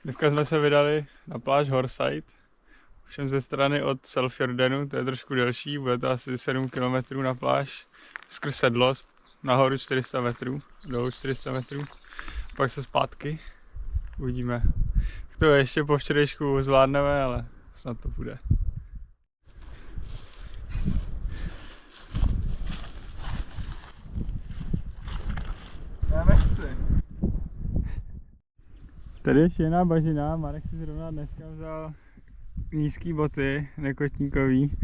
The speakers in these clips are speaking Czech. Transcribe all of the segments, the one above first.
Dneska jsme se vydali na pláž Horside. Všem ze strany od Selfjordenu, to je trošku delší, bude to asi 7 km na pláž. Skrz sedlo, nahoru 400 metrů, dolů 400 metrů. Pak se zpátky. Uvidíme, jak to ještě po včerejšku zvládneme, ale snad to bude. Já nechci. Tady je šílená bažina, Marek si zrovna dneska vzal nízký boty, nekotníkový,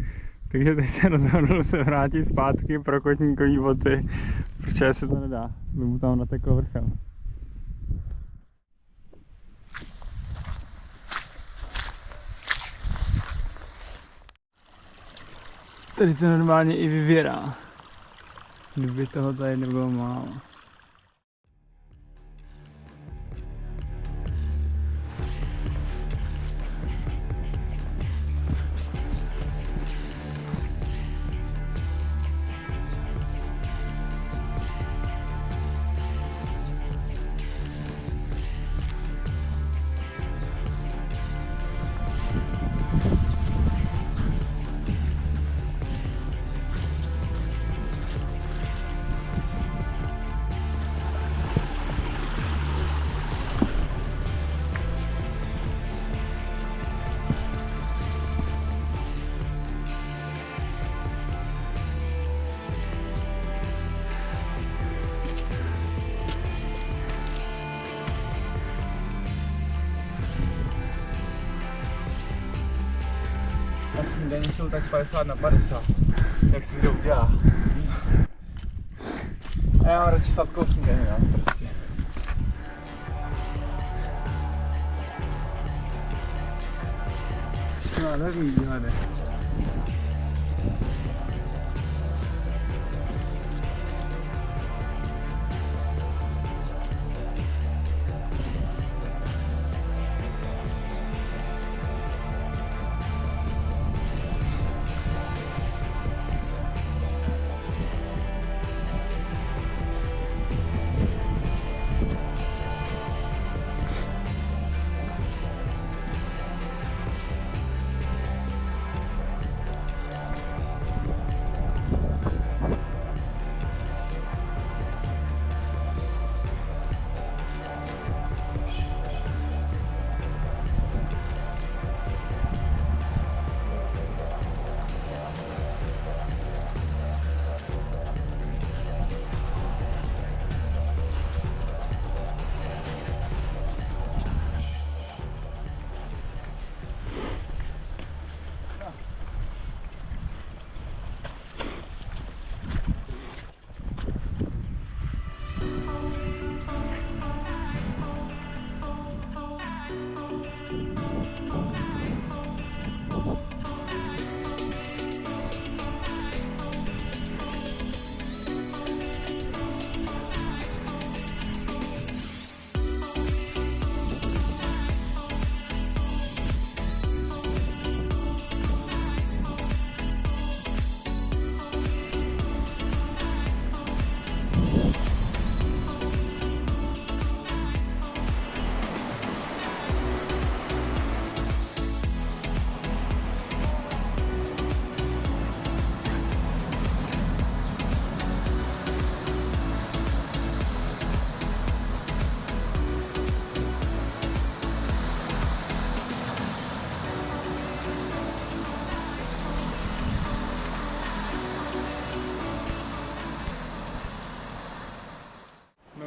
takže teď se rozhodl se vrátit zpátky pro kotníkový boty, protože se to nedá, by mu tam nateklo vrchem. Tady to normálně i vyvěrá, kdyby toho tady nebylo málo. A snídaní jsou tak 50/50. Jak si kdo udělá. A já mám radši sladkou snídaní, no, prostě. No, nevím, výhledy.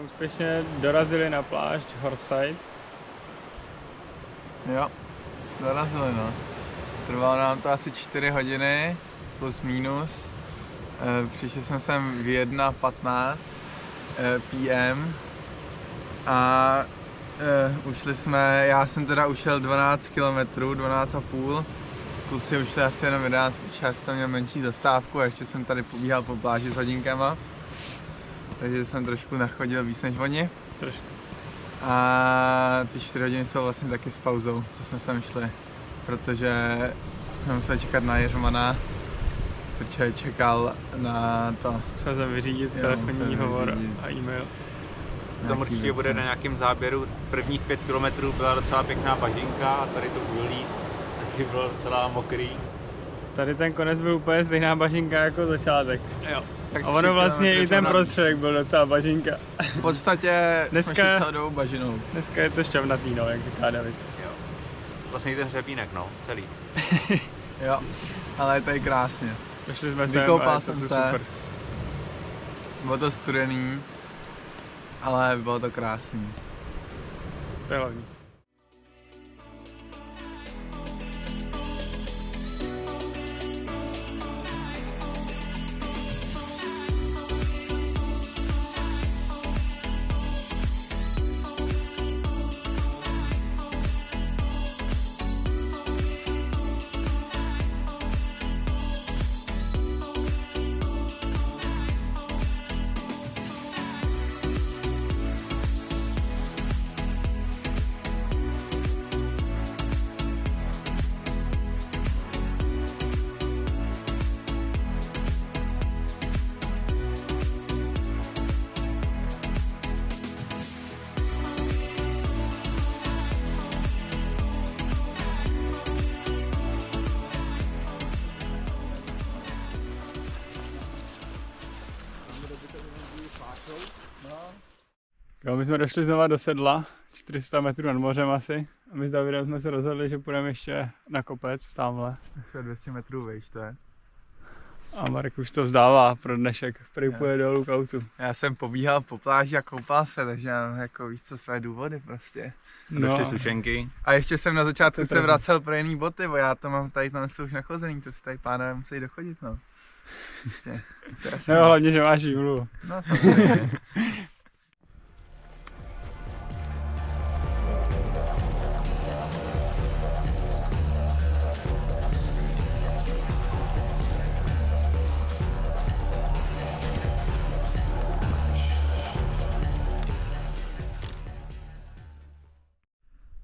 Úspěšně dorazili na pláž Horside. Jo, dorazili, no. Trvalo nám to asi 4 hodiny, plus minus. Přišli jsme sem v 1:15 PM a ušli jsme, já jsem teda ušel 12 km, 12,5. Kluci ušli asi jenom 11, protože já jsem tam měl menší zastávku a ještě jsem tady pobíhal po pláži s hodinkama. Takže jsem trošku nachodil víc než oni. Trošku. A ty 4 hodiny jsou vlastně taky s pauzou, co jsme sem šli. Protože jsme museli čekat na Jeřmana, protože čekal na to. Musel jsem vyřídit telefonní hovor a e-mail. Tam určitě bude na nějakém záběru. Prvních 5 kilometrů byla docela pěkná bažinka a tady to údolí taky bylo docela mokrý. Tady ten konec byl úplně stejná bažinka jako začátek. Jo. Tak A ono vlastně i ten pro prostředek byl docela bažinka. V podstatě Dneska- jsme šli celou dobu bažinou. Dneska je to šťavnatý, no, jak říká David. Jo. Vlastně i ten hřebínek, no, celý. Jo, ale je tady krásně. Došli jsme sem a Vykoupal je jsem to se. super. Bylo to studený, ale bylo to krásný. To je hlavní. Jo, my jsme došli znova do sedla, 400 metrů nad mořem asi. A my s Davidem jsme se rozhodli, že půjdeme ještě na kopec tamhle. Asi 200 metrů vejš, to je. A Marek už to vzdává pro dnešek, prý půjde dolů k autu. Já jsem pobíhal po pláži a koupal se, takže mám jako víc co své důvody prostě. Došly sušenky. A ještě jsem na začátku To se je vracel pro jiný boty, bo já to mám tady tam už nachozený, to si tady pánové musí dochodit, no. Prostě, to je jasný. No hlavně, že máš výmluvu. No samozřejmě.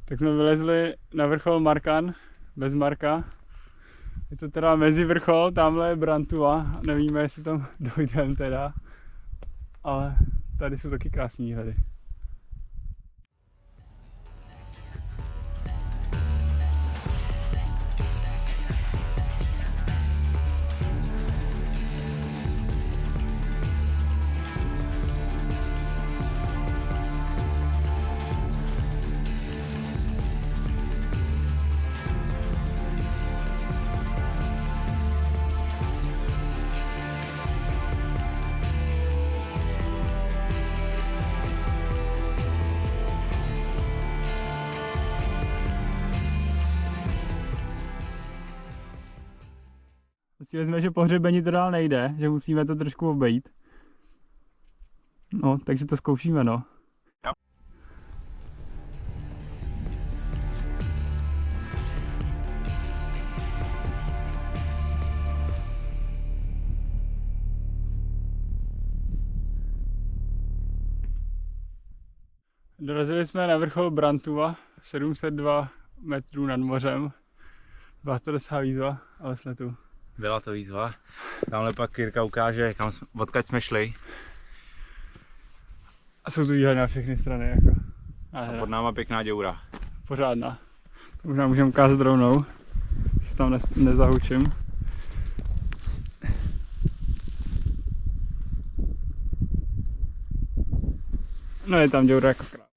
Tak jsme vylezli na vrchol Markan, bez Marka. Je to teda mezi vrchol, tamhle je Brantua, nevíme, jestli tam dojdeme teda. Ale tady jsou taky krásní výhledy. Zjistili jsme, že pohřebení to dál nejde, že musíme to trošku obejít. No, takže to zkoušíme, no. Jo. Dorazili jsme na vrchol Brantua, 702 metrů nad mořem. Byla to docela výzva, ale jsme tu. Byla to výzva. Tamhle pak Jirka ukáže, odkud jsme šli. A jsou tu výhledy na všechny strany, jako. A pod náma pěkná děura. Pořádná. To možná můžeme ukázat rovnou, že tam nezahučím. No je tam děura jako krát.